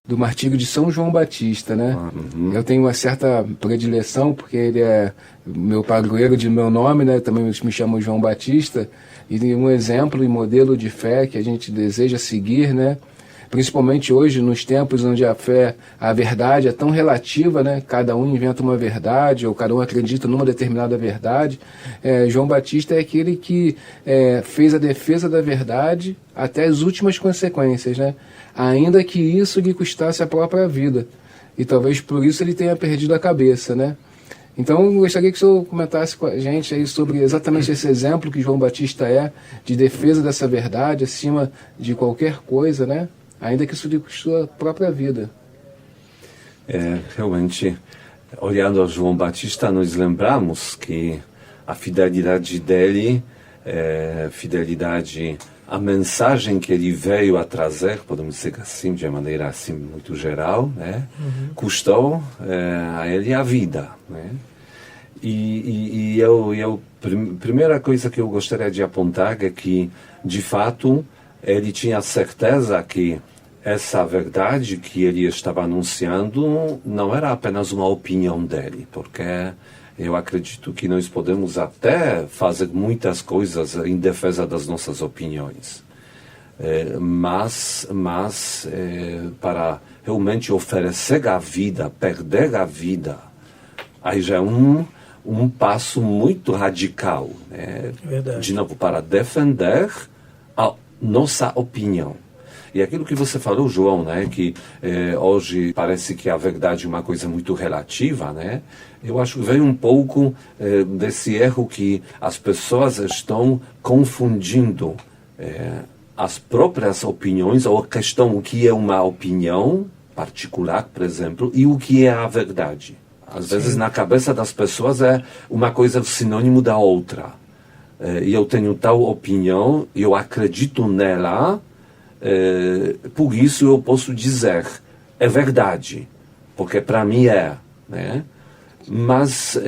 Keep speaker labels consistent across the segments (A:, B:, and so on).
A: do martírio de São João Batista, né? Eu tenho uma certa predileção, porque ele é meu padroeiro de meu nome, né? Também me chamam João Batista, e um exemplo e modelo de fé que a gente deseja seguir, né? Principalmente hoje, nos tempos onde a fé, a verdade é tão relativa, né? Cada um inventa uma verdade, ou cada um acredita numa determinada verdade. João Batista é aquele que fez a defesa da verdade até as últimas consequências, né? Ainda que isso lhe custasse a própria vida. E talvez por isso ele tenha perdido a cabeça, né? Então, eu gostaria que o senhor comentasse com a gente aí sobre exatamente esse exemplo que João Batista é, de defesa dessa verdade acima de qualquer coisa, né? Ainda que isso lhe custou a própria vida.
B: Realmente, olhando a João Batista, nós lembramos que a fidelidade dele, fidelidade à mensagem que ele veio a trazer, podemos dizer assim, de maneira assim muito geral, né? Custou a ele a vida, né? Primeira coisa que eu gostaria de apontar é que, de fato, ele tinha certeza que essa verdade que ele estava anunciando não era apenas uma opinião dele, porque eu acredito que nós podemos até fazer muitas coisas em defesa das nossas opiniões. Mas para realmente oferecer a vida, perder a vida, aí já é um passo muito radical, né? De novo, para defender a nossa opinião. E aquilo que você falou, João, né, que hoje parece que a verdade é uma coisa muito relativa, né? Eu acho que vem um pouco desse erro que as pessoas estão confundindo as próprias opiniões, ou a questão o que é uma opinião particular, por exemplo, e o que é a verdade. Às vezes, na cabeça das pessoas, é uma coisa sinônimo da outra. E eu tenho tal opinião, eu acredito nela, por isso eu posso dizer, é verdade, porque para mim né? Mas,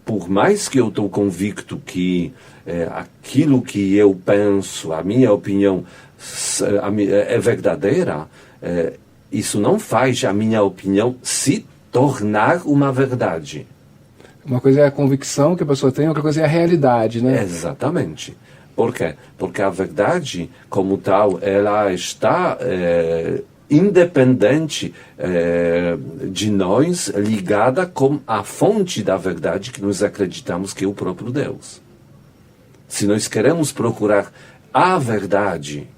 B: por mais que eu estou convicto que aquilo que eu penso, a minha opinião é verdadeira, isso não faz a minha opinião se tornar uma verdade.
A: Uma coisa é a convicção que a pessoa tem, outra coisa é a realidade, né?
B: Exatamente. Por quê? Porque a verdade, como tal, ela está independente de nós, ligada com a fonte da verdade que nós acreditamos que é o próprio Deus. Se nós queremos procurar a verdade,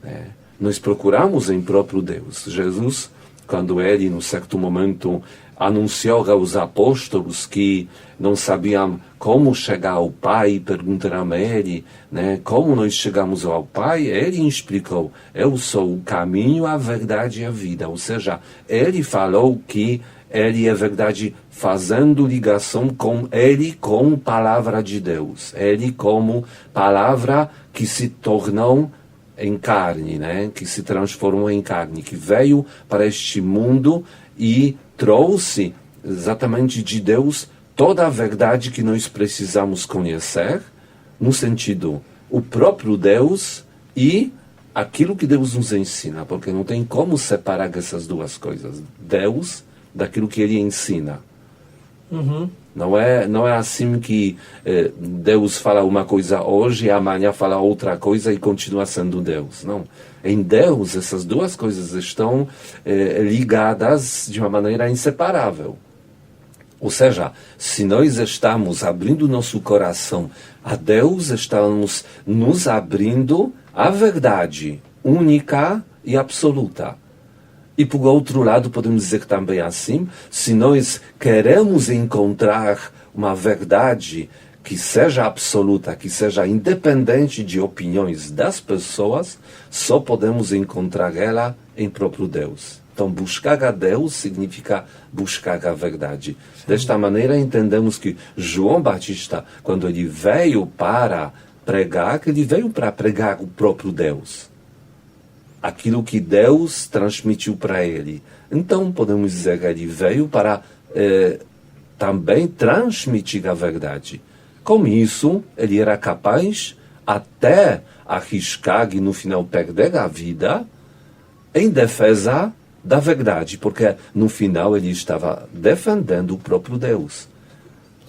B: né, nós procuramos em próprio Deus. Jesus, quando ele, num certo momento, anunciou aos apóstolos que não sabiam como chegar ao Pai, perguntaram a ele, né, como nós chegamos ao Pai, ele explicou, eu sou o caminho, a verdade e a vida. Ou seja, ele falou que ele é verdade fazendo ligação com ele como palavra de Deus. Ele como palavra que se tornou em carne, né? Que se transformou em carne, que veio para este mundo e trouxe exatamente de Deus toda a verdade que nós precisamos conhecer, no sentido, o próprio Deus e aquilo que Deus nos ensina, porque não tem como separar essas duas coisas, Deus daquilo que Ele ensina. Não é assim que Deus fala uma coisa hoje e amanhã fala outra coisa e continua sendo Deus. Não. Em Deus, essas duas coisas estão ligadas de uma maneira inseparável. Ou seja, se nós estamos abrindo nosso coração a Deus, estamos nos abrindo à verdade única e absoluta. E, por outro lado, podemos dizer também assim, se nós queremos encontrar uma verdade que seja absoluta, que seja independente de opiniões das pessoas, só podemos encontrar ela em próprio Deus. Então, buscar a Deus significa buscar a verdade. Desta maneira, entendemos que João Batista, quando ele veio para pregar, ele veio para pregar o próprio Deus. Aquilo que Deus transmitiu para ele. Então, podemos dizer que ele veio para também transmitir a verdade. Com isso, ele era capaz até arriscar e no final perder a vida, em defesa da verdade, porque no final ele estava defendendo o próprio Deus,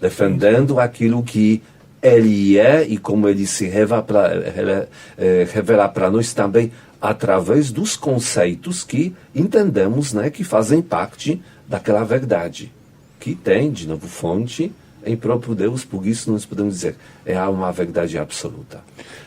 B: defendendo aquilo que ele é e como ele se revela para nós também através dos conceitos que entendemos, né, que fazem parte daquela verdade, que tem, de novo, fonte em próprio Deus. Por isso nós podemos dizer, é uma verdade absoluta.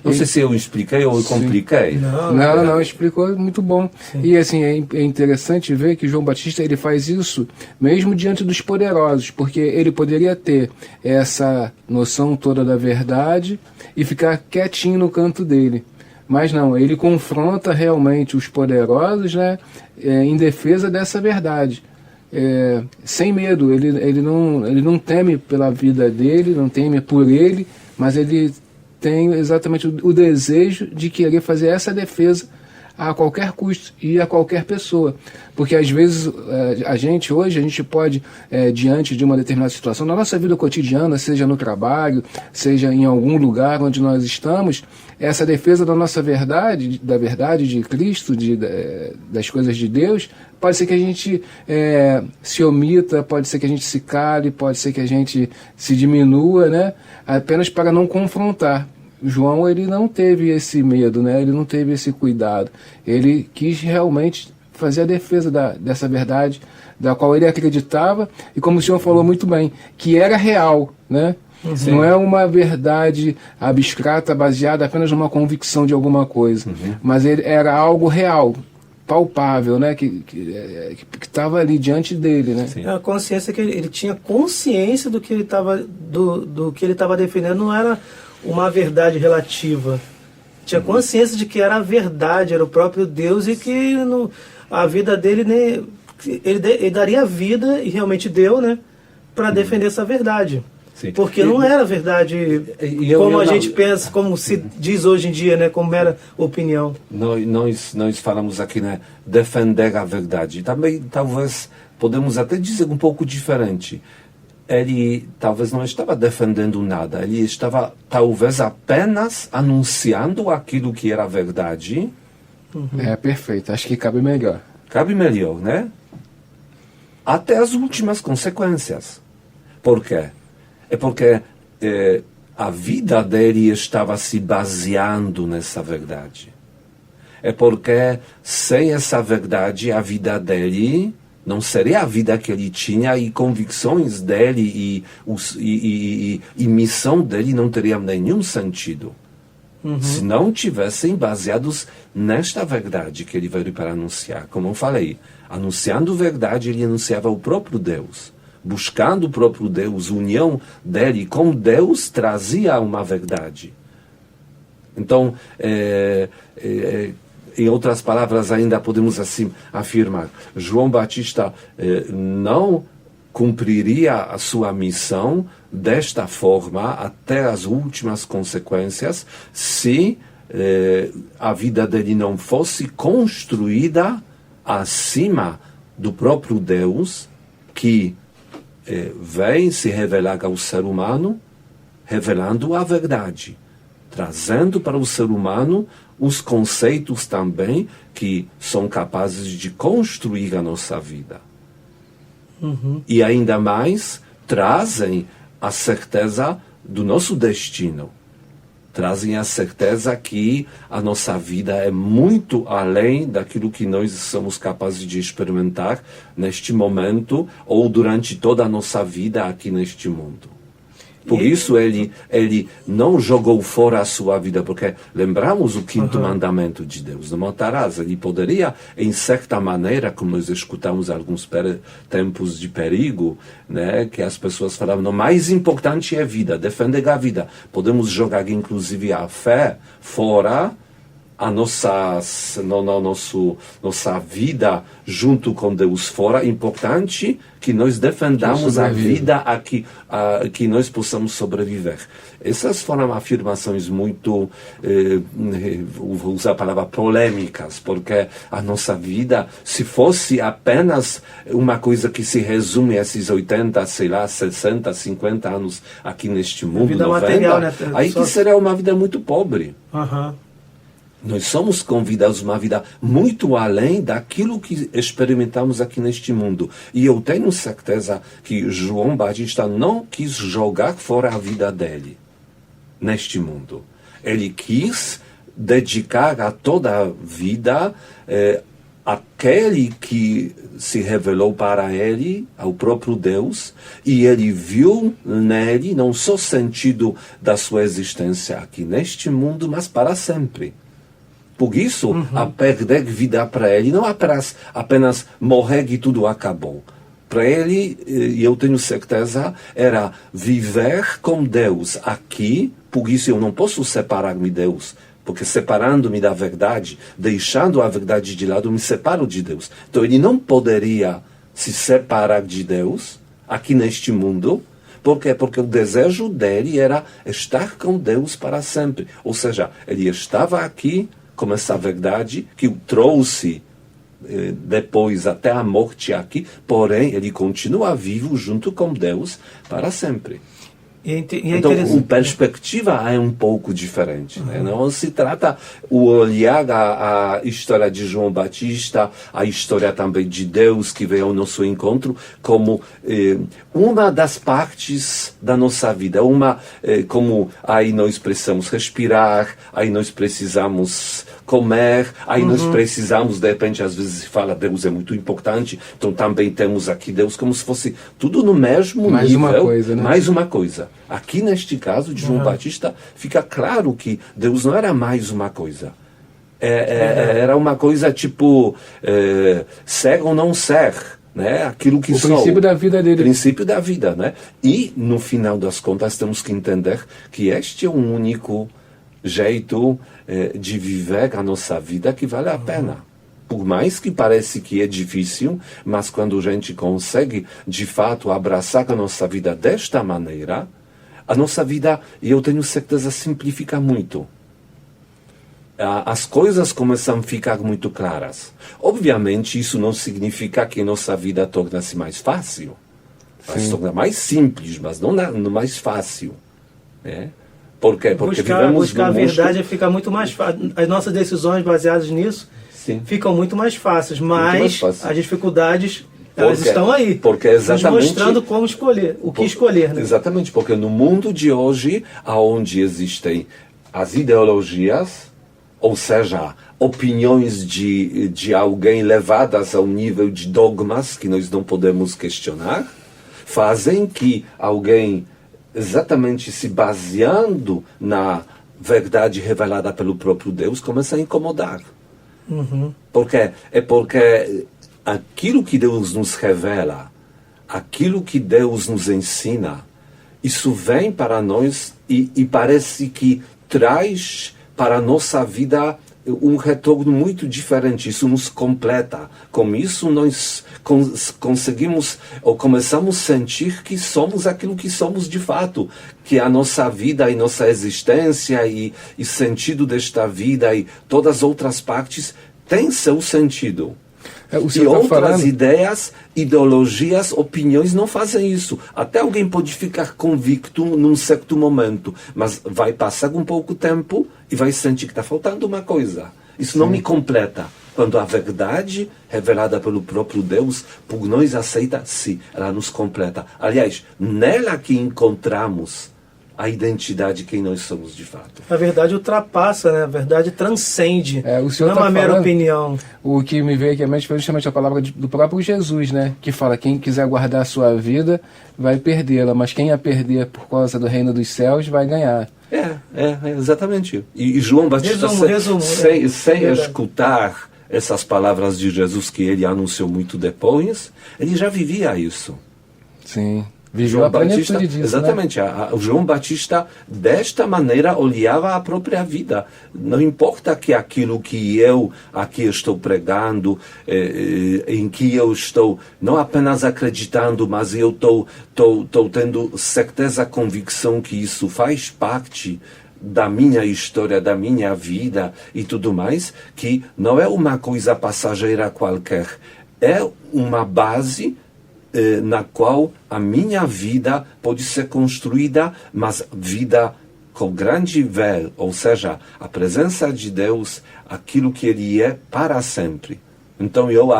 B: Não sei se eu expliquei ou eu compliquei.
A: Não, explicou muito bom. Sim. E assim, é interessante ver que João Batista ele faz isso mesmo diante dos poderosos, porque ele poderia ter essa noção toda da verdade e ficar quietinho no canto dele. Mas não, ele confronta realmente os poderosos, né, em defesa dessa verdade. Sem medo, ele não teme pela vida dele, não teme por ele, mas ele tem exatamente o desejo de querer fazer essa defesa a qualquer custo e a qualquer pessoa. Porque às vezes a gente pode, diante de uma determinada situação, na nossa vida cotidiana, seja no trabalho, seja em algum lugar onde nós estamos, essa defesa da nossa verdade, da verdade de Cristo, das coisas de Deus, pode ser que a gente se omita, pode ser que a gente se cale, pode ser que a gente se diminua, né, apenas para não confrontar. João, ele não teve esse medo, né? Ele não teve esse cuidado. Ele quis realmente fazer a defesa dessa verdade, da qual ele acreditava, e como o senhor falou muito bem, que era real, né? Sim. Não é uma verdade abstrata, baseada apenas numa convicção de alguma coisa, mas ele era algo real, palpável, né? Que estava ali diante dele, né?
C: Sim. A consciência que ele tinha consciência do que ele estava do que ele estava defendendo, não era uma verdade relativa. Tinha consciência de que era a verdade, era o próprio Deus, e que a vida dele, né, ele daria a vida, e realmente deu, né, para defender essa verdade. Sim. Porque não era verdade como a gente pensa, como se diz hoje em dia, né, como mera opinião.
B: Nós falamos aqui, né, defender a verdade. Também, talvez, podemos até dizer um pouco diferente. Ele talvez não estava defendendo nada, ele estava talvez apenas anunciando aquilo que era verdade.
A: Perfeito, acho que cabe melhor.
B: Cabe melhor, né? Até as últimas consequências. Por quê? É porque a vida dele estava se baseando nessa verdade. É porque sem essa verdade a vida dele não seria a vida que ele tinha, e convicções dele e missão dele não teriam nenhum sentido. Se não tivessem baseados nesta verdade que ele veio para anunciar. Como eu falei, anunciando verdade, ele anunciava o próprio Deus. Buscando o próprio Deus, união dele com Deus, trazia uma verdade. Então, em outras palavras, ainda podemos assim afirmar, João Batista não cumpriria a sua missão desta forma até as últimas consequências se a vida dele não fosse construída acima do próprio Deus, que vem se revelar ao ser humano, revelando a verdade, trazendo para o ser humano os conceitos também que são capazes de construir a nossa vida. E ainda mais, trazem a certeza do nosso destino. Trazem a certeza que a nossa vida é muito além daquilo que nós somos capazes de experimentar neste momento ou durante toda a nossa vida aqui neste mundo. Por isso ele não jogou fora a sua vida, porque lembramos o quinto mandamento de Deus, não matarás. Ele poderia, em certa maneira, como nós escutamos alguns tempos de perigo, né, que as pessoas falavam, o mais importante é a vida, defender a vida. Podemos jogar inclusive a fé fora, a nossa vida junto com Deus fora. Importante que nós defendamos a vida aqui, que nós possamos sobreviver. Essas foram afirmações muito, vou usar a palavra polêmicas, porque a nossa vida, se fosse apenas uma coisa que se resume a esses 80, sei lá, 60, 50 anos aqui neste mundo,
C: vida
B: 90,
C: material, né?
B: aí que seria uma vida muito pobre. Nós somos convidados a uma vida muito além daquilo que experimentamos aqui neste mundo. E eu tenho certeza que João Batista não quis jogar fora a vida dele neste mundo. Ele quis dedicar a toda a vida aquele que se revelou para ele, ao próprio Deus, e ele viu nele não só o sentido da sua existência aqui neste mundo, mas para sempre. Por isso, a perder vida para ele não apenas morrer e tudo acabou. Para ele, e eu tenho certeza, era viver com Deus aqui. Por isso eu não posso separar-me de Deus, porque separando-me da verdade, deixando a verdade de lado, eu me separo de Deus. Então ele não poderia se separar de Deus aqui neste mundo. Por quê? Porque o desejo dele era estar com Deus para sempre. Ou seja, ele estava aqui com essa verdade que o trouxe depois até a morte aqui, porém ele continua vivo junto com Deus para sempre. Então, a perspectiva é um pouco diferente. Né? Não se trata o olhar a história de João Batista, a história também de Deus que veio ao nosso encontro, como uma das partes da nossa vida. Como aí nós precisamos respirar, aí nós precisamos comer, aí nós precisamos, de repente, às vezes se fala Deus é muito importante, então também temos aqui Deus como se fosse tudo no mesmo
A: mais
B: nível.
A: Uma coisa, né?
B: Mais uma coisa. Aqui neste caso de João Batista, fica claro que Deus não era mais uma coisa. Era uma coisa tipo ser ou não ser. Né? Aquilo que
A: o princípio da vida dele.
B: O princípio da vida. Né? E, no final das contas, temos que entender que este é o único jeito de viver a nossa vida que vale a pena. Por mais que parece que é difícil, mas quando a gente consegue, de fato, abraçar a nossa vida desta maneira, a nossa vida, eu tenho certeza, simplifica muito. As coisas começam a ficar muito claras. Obviamente, isso não significa que nossa vida torna-se mais fácil. Vai se tornar mais simples, mas não mais fácil. Né? Por quê? Porque
C: buscar a verdade fica muito mais fácil. As nossas decisões baseadas nisso ficam muito mais fáceis, mas as dificuldades elas estão aí,
B: porque exatamente,
C: nos mostrando como escolher, o que escolher. Né?
B: Exatamente, porque no mundo de hoje, onde existem as ideologias, ou seja, opiniões de alguém levadas ao nível de dogmas que nós não podemos questionar, fazem que alguém, exatamente se baseando na verdade revelada pelo próprio Deus, comece a incomodar. Porque aquilo que Deus nos revela, aquilo que Deus nos ensina, isso vem para nós e parece que traz para a nossa vida um retorno muito diferente. Isso nos completa. Com isso nós conseguimos ou começamos a sentir que somos aquilo que somos de fato, que a nossa vida e nossa existência e sentido desta vida e todas as outras partes têm seu sentido. E outras ideias, ideologias, opiniões não fazem isso. Até alguém pode ficar convicto num certo momento, mas vai passar um pouco tempo e vai sentir que está faltando uma coisa. Isso não me completa. Quando a verdade revelada pelo próprio Deus, por nós aceita, sim, ela nos completa. Aliás, nela que encontramos a identidade quem nós somos de fato.
C: A verdade ultrapassa, né? A verdade transcende.
A: O senhor
C: não é uma mera opinião.
A: O que me veio aqui à mente foi justamente a palavra do próprio Jesus, né? Que fala, quem quiser guardar a sua vida vai perdê-la, mas quem a perder por causa do reino dos céus vai ganhar.
B: Exatamente. E João Batista, sem escutar essas palavras de Jesus que ele anunciou muito depois, ele já vivia isso.
A: Sim. Viveu a plenitude disso,
B: exatamente.
A: Né?
B: O João Batista, desta maneira, olhava a própria vida. Não importa que aquilo que eu aqui estou pregando, em que eu estou não apenas acreditando, mas eu estou tendo certeza, convicção que isso faz parte da minha história, da minha vida e tudo mais, que não é uma coisa passageira qualquer. É uma base na qual a minha vida pode ser construída, mas vida com grande ver, ou seja, a presença de Deus, aquilo que Ele é para sempre. Então eu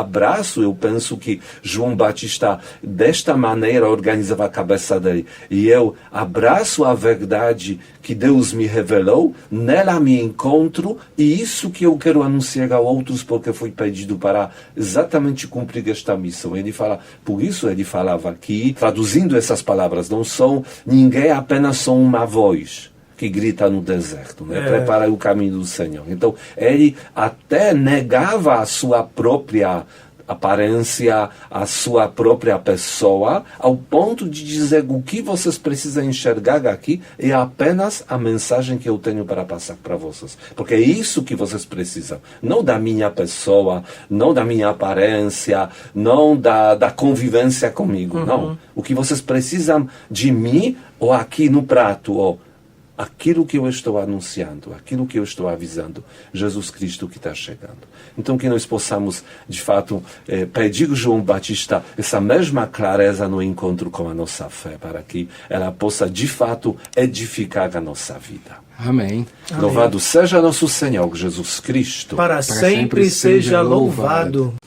B: penso que João Batista desta maneira organizava a cabeça dele. E eu abraço a verdade que Deus me revelou, nela me encontro, e isso que eu quero anunciar a outros, porque fui pedido para exatamente cumprir esta missão. Por isso ele falava aqui, traduzindo essas palavras, ninguém apenas são uma voz que grita no deserto, né? Prepara o caminho do Senhor. Então, ele até negava a sua própria aparência, a sua própria pessoa, ao ponto de dizer o que vocês precisam enxergar aqui é apenas a mensagem que eu tenho para passar para vocês. Porque é isso que vocês precisam. Não da minha pessoa, não da minha aparência, não da convivência comigo, não. O que vocês precisam de mim, ou aqui no prato, ou aquilo que eu estou anunciando, aquilo que eu estou avisando, Jesus Cristo que está chegando. Então que nós possamos, de fato, pedir João Batista essa mesma clareza no encontro com a nossa fé, para que ela possa, de fato, edificar a nossa vida.
A: Amém.
B: Louvado seja nosso Senhor Jesus Cristo.
C: Para sempre seja louvado.